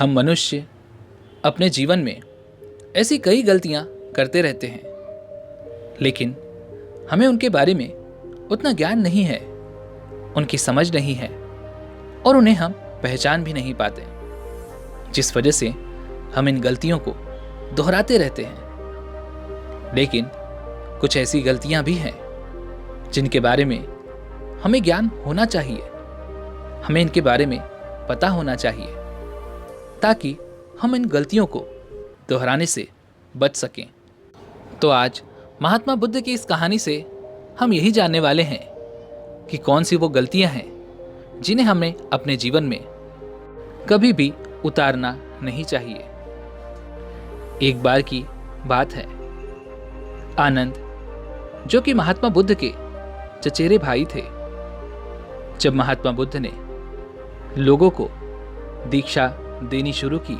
हम मनुष्य अपने जीवन में ऐसी कई गलतियां करते रहते हैं, लेकिन हमें उनके बारे में उतना ज्ञान नहीं है, उनकी समझ नहीं है और उन्हें हम पहचान भी नहीं पाते, जिस वजह से हम इन गलतियों को दोहराते रहते हैं। लेकिन कुछ ऐसी गलतियां भी हैं जिनके बारे में हमें ज्ञान होना चाहिए, हमें इनके बारे में पता होना चाहिए, ताकि हम इन गलतियों को दोहराने से बच सकें। तो आज महात्मा बुद्ध की इस कहानी से हम यही जानने वाले हैं कि कौन सी वो गलतियां हैं जिन्हें हमें अपने जीवन में कभी भी उतारना नहीं चाहिए। एक बार की बात है, आनंद, जो कि महात्मा बुद्ध के चचेरे भाई थे, जब महात्मा बुद्ध ने लोगों को दीक्षा देनी शुरू की,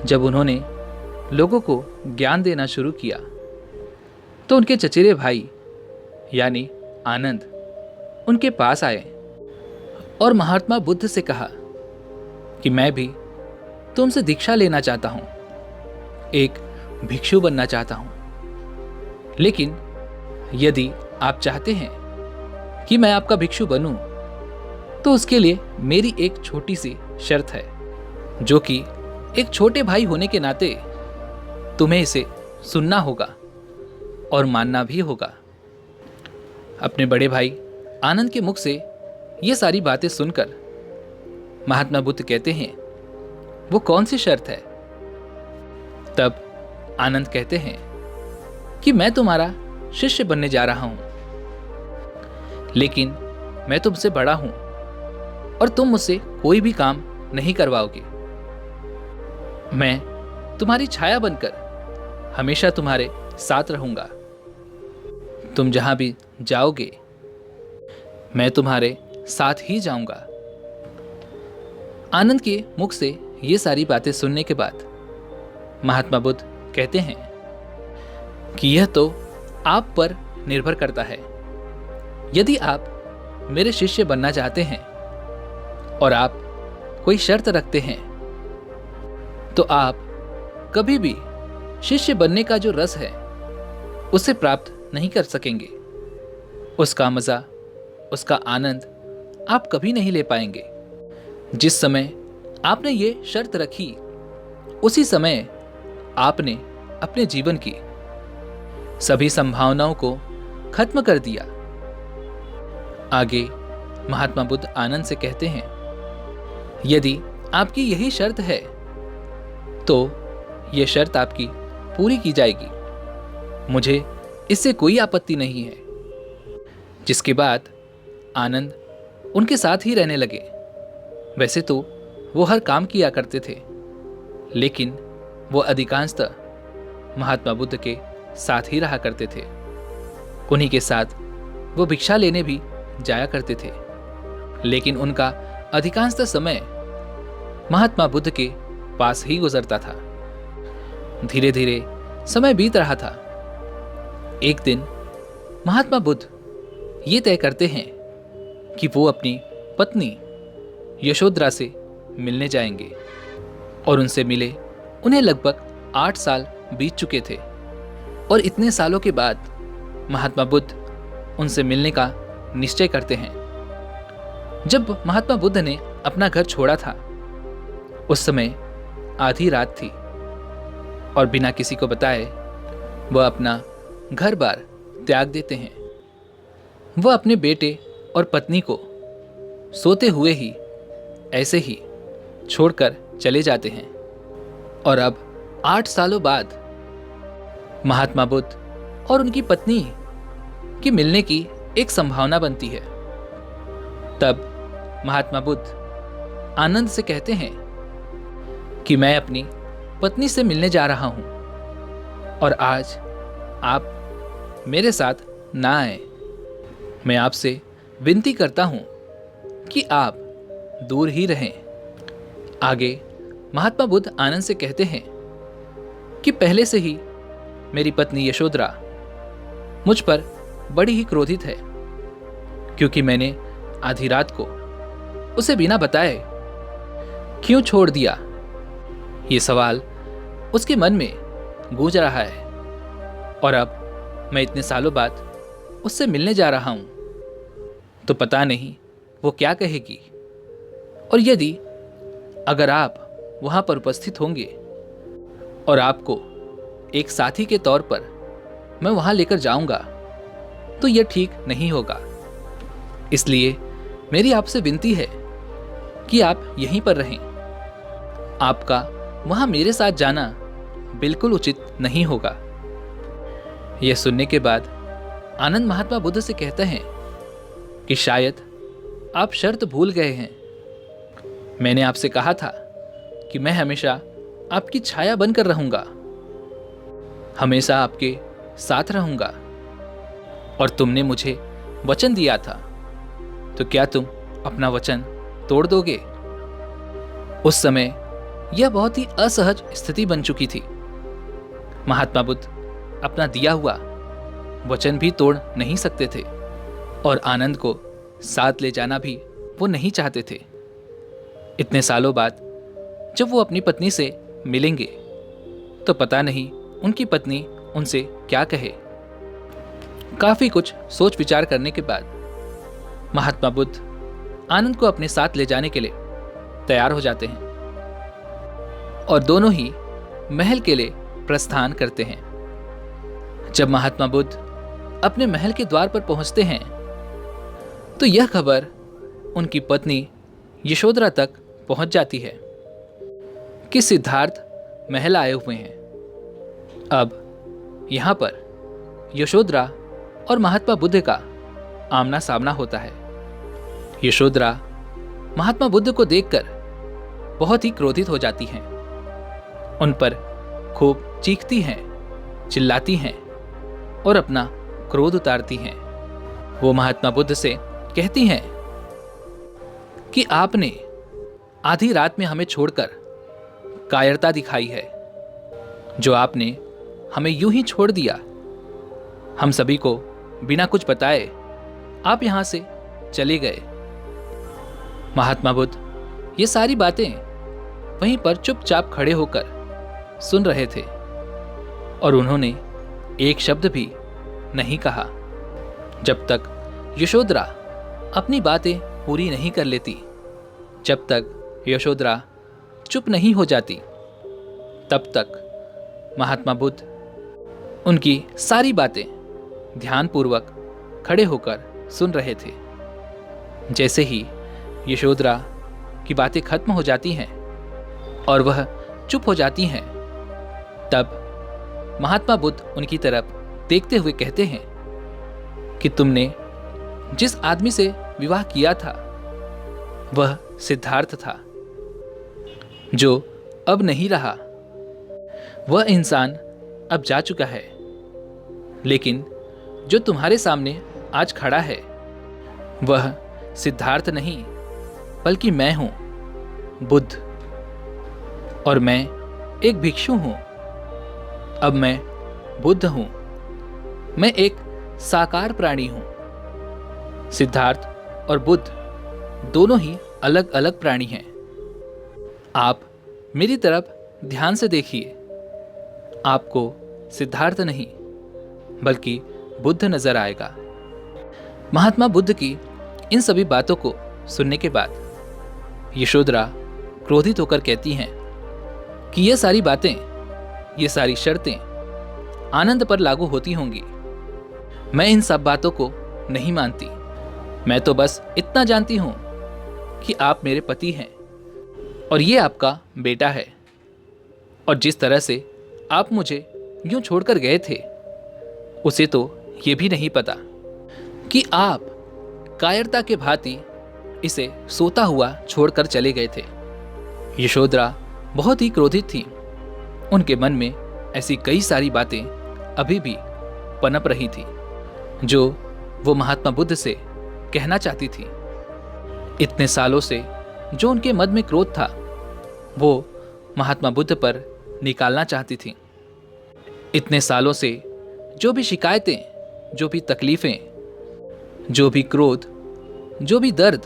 जब उन्होंने लोगों को ज्ञान देना शुरू किया, तो उनके चचेरे भाई यानी आनंद उनके पास आए और महात्मा बुद्ध से कहा कि मैं भी तुमसे दीक्षा लेना चाहता हूं, एक भिक्षु बनना चाहता हूं, लेकिन यदि आप चाहते हैं कि मैं आपका भिक्षु बनूं, तो उसके लिए मेरी एक छोटी सी शर्त है, जो कि एक छोटे भाई होने के नाते तुम्हें इसे सुनना होगा और मानना भी होगा। अपने बड़े भाई आनंद के मुख से ये सारी बातें सुनकर महात्मा बुद्ध कहते हैं, वो कौन सी शर्त है? तब आनंद कहते हैं कि मैं तुम्हारा शिष्य बनने जा रहा हूं, लेकिन मैं तुमसे बड़ा हूं और तुम मुझसे कोई भी काम नहीं करवाओगे। मैं तुम्हारी छाया बनकर हमेशा तुम्हारे साथ रहूंगा। तुम जहां भी जाओगे, मैं तुम्हारे साथ ही जाऊंगा। आनंद के मुख से ये सारी बातें सुनने के बाद महात्मा बुद्ध कहते हैं कि यह तो आप पर निर्भर करता है। यदि आप मेरे शिष्य बनना चाहते हैं और आप कोई शर्त रखते हैं, तो आप कभी भी शिष्य बनने का जो रस है उसे प्राप्त नहीं कर सकेंगे। उसका मजा, उसका आनंद आप कभी नहीं ले पाएंगे। जिस समय आपने ये शर्त रखी, उसी समय आपने अपने जीवन की सभी संभावनाओं को खत्म कर दिया। आगे महात्मा बुद्ध आनंद से कहते हैं, यदि आपकी यही शर्त है, तो यह शर्त आपकी पूरी की जाएगी। मुझे इससे कोई आपत्ति नहीं है। जिसके बाद आनंद उनके साथ ही रहने लगे। वैसे तो वो हर काम किया करते थे, लेकिन वो अधिकांशतः महात्मा बुद्ध के साथ ही रहा करते थे। उन्हीं के साथ वो भिक्षा लेने भी जाया करते थे, लेकिन उनका अधिकांशतः समय महात्मा बुद्ध के पास ही गुजरता था। धीरे धीरे समय बीत रहा था। एक दिन महात्मा बुद्ध ये तय करते हैं कि वो अपनी पत्नी यशोधरा से मिलने जाएंगे, और उनसे मिले उन्हें लगभग 8 साल बीत चुके थे। और इतने सालों के बाद महात्मा बुद्ध उनसे मिलने का निश्चय करते हैं। जब महात्मा बुद्ध ने अपना घर छोड़ा था, उस समय आधी रात थी और बिना किसी को बताए वह अपना घर बार त्याग देते हैं। वह अपने बेटे और पत्नी को सोते हुए ही ऐसे ही छोड़कर चले जाते हैं। और अब 8 सालों बाद महात्मा बुद्ध और उनकी पत्नी की मिलने की एक संभावना बनती है। तब महात्मा बुद्ध आनंद से कहते हैं कि मैं अपनी पत्नी से मिलने जा रहा हूं और आज आप मेरे साथ ना आए। मैं आपसे विनती करता हूं कि आप दूर ही रहें। आगे महात्मा बुद्ध आनंद से कहते हैं कि पहले से ही मेरी पत्नी यशोधरा मुझ पर बड़ी ही क्रोधित है, क्योंकि मैंने आधी रात को उसे बिना बताए क्यों छोड़ दिया ये सवाल उसके मन में गूंज रहा है और अब मैं इतने सालों बाद उससे मिलने जा रहा हूं तो पता नहीं वो क्या कहेगी। और यदि अगर आप वहां पर उपस्थित होंगे और आपको एक साथी के तौर पर मैं वहां लेकर जाऊंगा तो यह ठीक नहीं होगा। इसलिए मेरी आपसे विनती है कि आप यहीं पर रहें। आपका वहां मेरे साथ जाना बिल्कुल उचित नहीं होगा। यह सुनने के बाद आनंद महात्मा बुद्ध से कहते हैं कि शायद आप शर्त भूल गए हैं। मैंने आपसे कहा था कि मैं हमेशा आपकी छाया बनकर रहूंगा, हमेशा आपके साथ रहूंगा, और तुमने मुझे वचन दिया था, तो क्या तुम अपना वचन तोड़ दोगे? उस समय यह बहुत ही असहज स्थिति बन चुकी थी। महात्मा बुद्ध अपना दिया हुआ वचन भी तोड़ नहीं सकते थे और आनंद को साथ ले जाना भी वो नहीं चाहते थे। इतने सालों बाद जब वो अपनी पत्नी से मिलेंगे तो पता नहीं उनकी पत्नी उनसे क्या कहे। काफी कुछ सोच विचार करने के बाद महात्मा बुद्ध आनंद को अपने साथ ले जाने के लिए तैयार हो जाते हैं और दोनों ही महल के लिए प्रस्थान करते हैं। जब महात्मा बुद्ध अपने महल के द्वार पर पहुंचते हैं तो यह खबर उनकी पत्नी यशोधरा तक पहुंच जाती है कि सिद्धार्थ महल आए हुए हैं। अब यहां पर यशोधरा और महात्मा बुद्ध का आमना सामना होता है। यशोधरा महात्मा बुद्ध को देखकर बहुत ही क्रोधित हो जाती हैं। उन पर खूब चीखती हैं, चिल्लाती हैं और अपना क्रोध उतारती हैं। वो महात्मा बुद्ध से कहती हैं कि आपने आधी रात में हमें छोड़कर कायरता दिखाई है, जो आपने हमें यूं ही छोड़ दिया। हम सभी को बिना कुछ बताए आप यहां से चले गए। महात्मा बुद्ध ये सारी बातें वहीं पर चुपचाप खड़े होकर सुन रहे थे और उन्होंने एक शब्द भी नहीं कहा जब तक यशोधरा अपनी बातें पूरी नहीं कर लेती। जब तक यशोधरा चुप नहीं हो जाती तब तक महात्मा बुद्ध उनकी सारी बातें ध्यानपूर्वक खड़े होकर सुन रहे थे। जैसे ही यशोधरा की बातें खत्म हो जाती हैं और वह चुप हो जाती हैं, तब महात्मा बुद्ध उनकी तरफ देखते हुए कहते हैं कि तुमने जिस आदमी से विवाह किया था वह सिद्धार्थ था, जो अब नहीं रहा। वह इंसान अब जा चुका है, लेकिन जो तुम्हारे सामने आज खड़ा है वह सिद्धार्थ नहीं बल्कि मैं हूं, बुद्ध। और मैं एक भिक्षु हूं। अब मैं बुद्ध हूं। मैं एक साकार प्राणी हूं। सिद्धार्थ और बुद्ध दोनों ही अलग अलग प्राणी हैं। आप मेरी तरफ ध्यान से देखिए। आपको सिद्धार्थ नहीं बल्कि बुद्ध नजर आएगा। महात्मा बुद्ध की इन सभी बातों को सुनने के बाद यशोधरा क्रोधित होकर कहती हैं कि ये सारी बातें, ये सारी शर्तें आनंद पर लागू होती होंगी। मैं इन सब बातों को नहीं मानती। मैं तो बस इतना जानती हूं कि आप मेरे पति हैं और ये आपका बेटा है। और जिस तरह से आप मुझे यूं छोड़कर गए थे, उसे तो ये भी नहीं पता कि आप कायरता के भांति इसे सोता हुआ छोड़कर चले गए थे। यशोधरा बहुत ही क्रोधित थी। उनके मन में ऐसी कई सारी बातें अभी भी पनप रही थी जो वो महात्मा बुद्ध से कहना चाहती थी। इतने सालों से जो उनके मन में क्रोध था वो महात्मा बुद्ध पर निकालना चाहती थी। इतने सालों से जो भी शिकायतें, जो भी तकलीफें, जो भी क्रोध, जो भी दर्द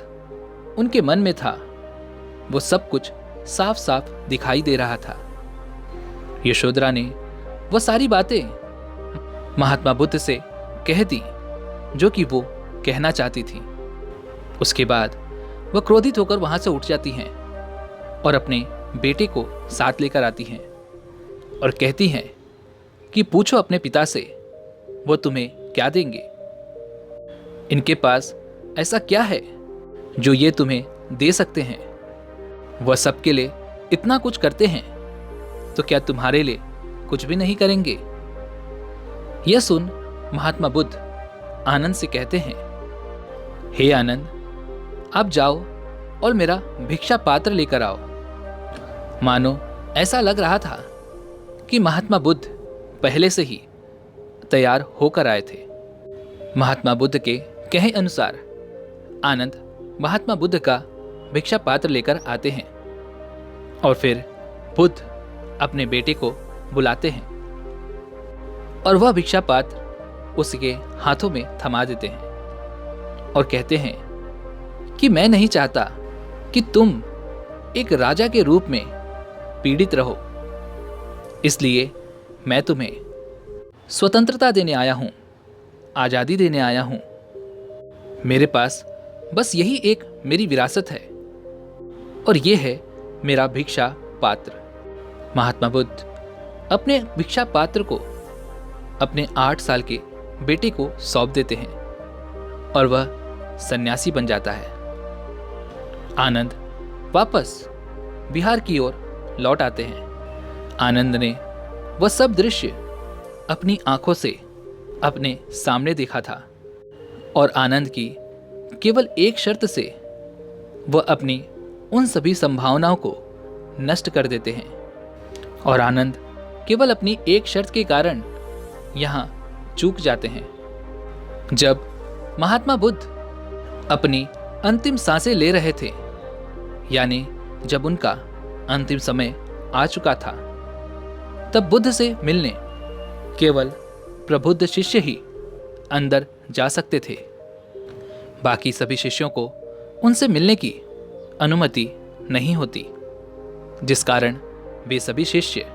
उनके मन में था, वो सब कुछ साफ साफ दिखाई दे रहा था। यशोधरा ने वह सारी बातें महात्मा बुद्ध से कह दी जो कि वो कहना चाहती थी। उसके बाद वह क्रोधित होकर वहां से उठ जाती हैं और अपने बेटे को साथ लेकर आती हैं और कहती हैं कि पूछो अपने पिता से, वो तुम्हें क्या देंगे। इनके पास ऐसा क्या है जो ये तुम्हें दे सकते हैं। वह सबके लिए इतना कुछ करते हैं तो क्या तुम्हारे लिए कुछ भी नहीं करेंगे। यह सुन महात्मा बुद्ध आनंद से कहते हैं, हे आनंद, आप जाओ और मेरा भिक्षा पात्र लेकर आओ। मानो ऐसा लग रहा था कि महात्मा बुद्ध पहले से ही तैयार होकर आए थे। महात्मा बुद्ध के कहे अनुसार आनंद महात्मा बुद्ध का भिक्षा पात्र लेकर आते हैं और फिर बुद्ध अपने बेटे को बुलाते हैं और वह भिक्षा पात्र उसके हाथों में थमा देते हैं और कहते हैं कि मैं नहीं चाहता कि तुम एक राजा के रूप में पीड़ित रहो, इसलिए मैं तुम्हें स्वतंत्रता देने आया हूं, आजादी देने आया हूं। मेरे पास बस यही एक मेरी विरासत है और यह है मेरा भिक्षा पात्र। महात्मा बुद्ध अपने भिक्षा पात्र को अपने 8 साल के बेटे को सौंप देते हैं और वह सन्यासी बन जाता है। आनंद वापस बिहार की ओर लौट आते हैं। आनंद ने वह सब दृश्य अपनी आंखों से अपने सामने देखा था और आनंद की केवल एक शर्त से वह अपनी उन सभी संभावनाओं को नष्ट कर देते हैं और आनंद केवल अपनी एक शर्त के कारण यहां चूक जाते हैं। जब महात्मा बुद्ध अपनी अंतिम सांसें ले रहे थे, यानी जब उनका अंतिम समय आ चुका था, तब बुद्ध से मिलने केवल प्रबुद्ध शिष्य ही अंदर जा सकते थे। बाकी सभी शिष्यों को उनसे मिलने की अनुमति नहीं होती, जिस कारण वे सभी शिष्य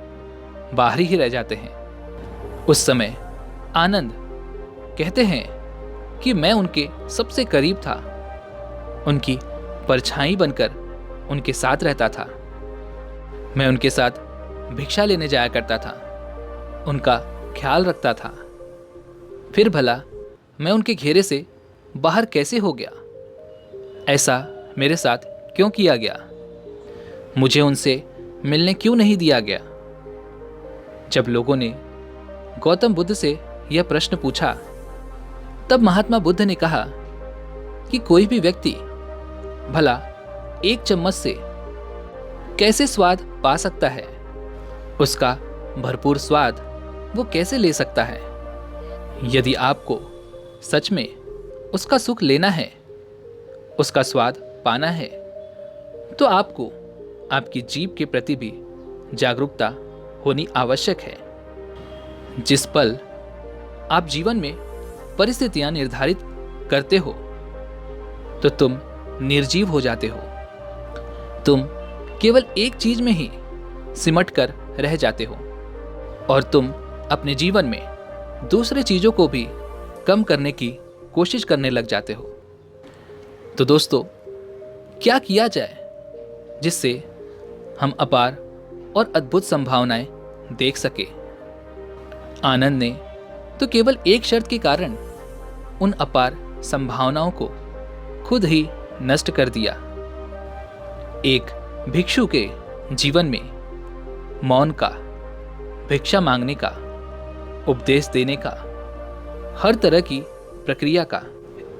बाहर ही रह जाते हैं। उस समय आनंद कहते हैं कि मैं उनके सबसे करीब था, उनकी परछाई बनकर उनके साथ रहता था। मैं उनके साथ भिक्षा लेने जाया करता था, उनका ख्याल रखता था। फिर भला मैं उनके घेरे से बाहर कैसे हो गया? ऐसा मेरे साथ क्यों किया गया? मुझे उनसे मिलने क्यों नहीं दिया गया? जब लोगों ने गौतम बुद्ध से यह प्रश्न पूछा, तब महात्मा बुद्ध ने कहा कि कोई भी व्यक्ति भला एक चम्मच से कैसे स्वाद पा सकता है? उसका भरपूर स्वाद वो कैसे ले सकता है? यदि आपको सच में उसका सुख लेना है, उसका स्वाद पाना है, तो आपको आपकी जीभ के प्रति भी जागरूकता होनी आवश्यक है। जिस पल आप जीवन में परिस्थितियां निर्धारित करते हो, तो तुम निर्जीव हो जाते हो। तुम केवल एक चीज में ही सिमट कर रह जाते हो और तुम अपने जीवन में दूसरे चीजों को भी कम करने की कोशिश करने लग जाते हो। तो दोस्तों, क्या किया जाए जिससे हम अपार और अद्भुत संभावनाएं देख सके? आनंद ने तो केवल एक शर्त के कारण उन अपार संभावनाओं को खुद ही नष्ट कर दिया। एक भिक्षु के जीवन में मौन का, भिक्षा मांगने का, उपदेश देने का, हर तरह की प्रक्रिया का,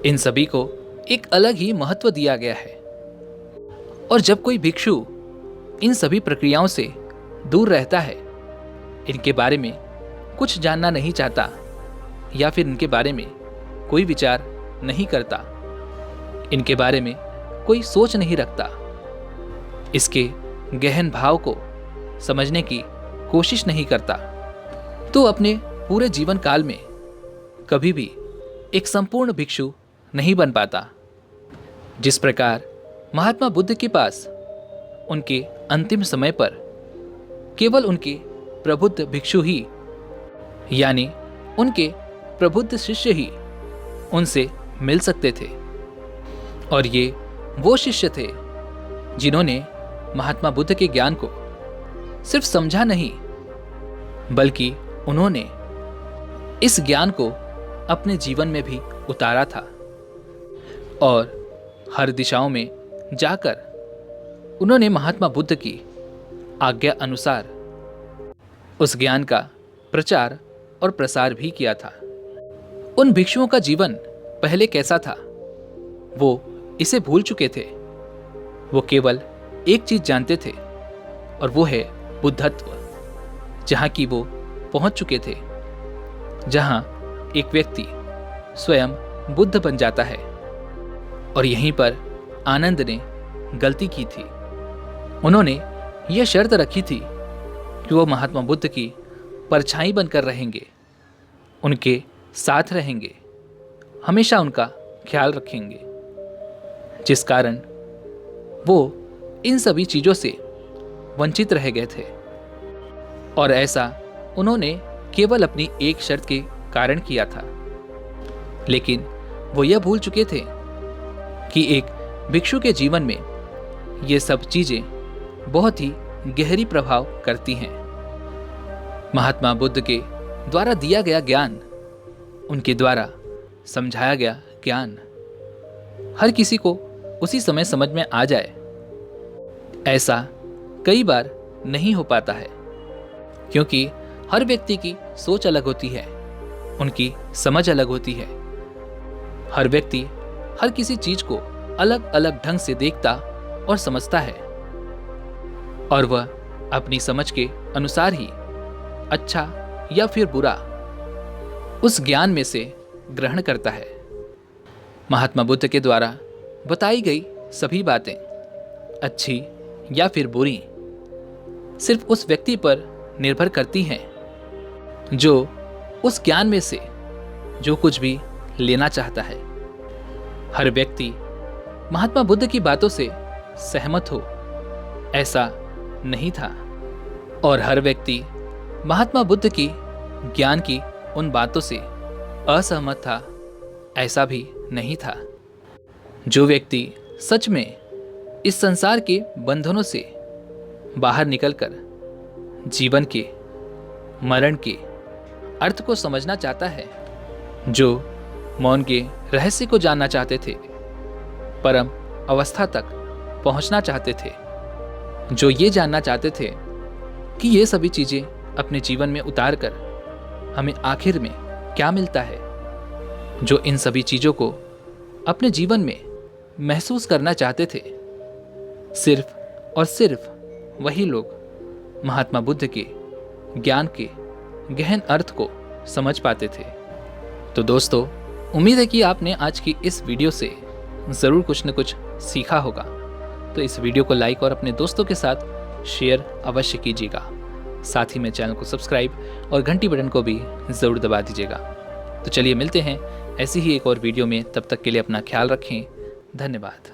इन सभी को एक अलग ही महत्व दिया गया है। और जब कोई भिक्षु इन सभी प्रक्रियाओं से दूर रहता है, इनके बारे में कुछ जानना नहीं चाहता या फिर इनके बारे में कोई विचार नहीं करता, इनके बारे में कोई सोच नहीं रखता, इसके गहन भाव को समझने की कोशिश नहीं करता, तो अपने पूरे जीवन काल में कभी भी एक संपूर्ण भिक्षु नहीं बन पाता। जिस प्रकार महात्मा बुद्ध के पास उनके अंतिम समय पर केवल उनके प्रबुद्ध भिक्षु ही, यानी उनके प्रबुद्ध शिष्य ही उनसे मिल सकते थे। और ये वो शिष्य थे जिन्होंने महात्मा बुद्ध के ज्ञान को सिर्फ समझा नहीं, बल्कि उन्होंने इस ज्ञान को अपने जीवन में भी उतारा था और हर दिशाओं में जाकर उन्होंने महात्मा बुद्ध की आज्ञा अनुसार उस ज्ञान का प्रचार और प्रसार भी किया था। उन भिक्षुओं का जीवन पहले कैसा था, वो इसे भूल चुके थे। वो केवल एक चीज जानते थे और वो है बुद्धत्व, जहां की वो पहुंच चुके थे, जहां एक व्यक्ति स्वयं बुद्ध बन जाता है। और यहीं पर आनंद ने गलती की थी। उन्होंने यह शर्त रखी थी कि वो महात्मा बुद्ध की परछाई बनकर रहेंगे, उनके साथ रहेंगे, हमेशा उनका ख्याल रखेंगे, जिस कारण वो इन सभी चीज़ों से वंचित रह गए थे। और ऐसा उन्होंने केवल अपनी एक शर्त के कारण किया था। लेकिन वो यह भूल चुके थे कि एक भिक्षु के जीवन में ये सब चीज़ें बहुत ही गहरी प्रभाव करती हैं। महात्मा बुद्ध के द्वारा दिया गया ज्ञान, उनके द्वारा समझाया गया ज्ञान हर किसी को उसी समय समझ में आ जाए, ऐसा कई बार नहीं हो पाता है, क्योंकि हर व्यक्ति की सोच अलग होती है, उनकी समझ अलग होती है। हर व्यक्ति हर किसी चीज को अलग अलग ढंग से देखता और समझता है और वह अपनी समझ के अनुसार ही अच्छा या फिर बुरा उस ज्ञान में से ग्रहण करता है। महात्मा बुद्ध के द्वारा बताई गई सभी बातें, अच्छी या फिर बुरी, सिर्फ उस व्यक्ति पर निर्भर करती हैं जो उस ज्ञान में से जो कुछ भी लेना चाहता है। हर व्यक्ति महात्मा बुद्ध की बातों से सहमत हो, ऐसा नहीं था, और हर व्यक्ति महात्मा बुद्ध की ज्ञान की उन बातों से असहमत था, ऐसा भी नहीं था। जो व्यक्ति सच में इस संसार के बंधनों से बाहर निकलकर जीवन के, मरण के अर्थ को समझना चाहता है, जो मौन के रहस्य को जानना चाहते थे, परम अवस्था तक पहुंचना चाहते थे, जो ये जानना चाहते थे कि ये सभी चीज़ें अपने जीवन में उतार कर हमें आखिर में क्या मिलता है, जो इन सभी चीज़ों को अपने जीवन में महसूस करना चाहते थे, सिर्फ और सिर्फ वही लोग महात्मा बुद्ध के ज्ञान के गहन अर्थ को समझ पाते थे। तो दोस्तों, उम्मीद है कि आपने आज की इस वीडियो से ज़रूर कुछ न कुछ सीखा होगा। तो इस वीडियो को लाइक और अपने दोस्तों के साथ शेयर अवश्य कीजिएगा। साथ ही में चैनल को सब्सक्राइब और घंटी बटन को भी ज़रूर दबा दीजिएगा। तो चलिए मिलते हैं ऐसी ही एक और वीडियो में। तब तक के लिए अपना ख्याल रखें। धन्यवाद।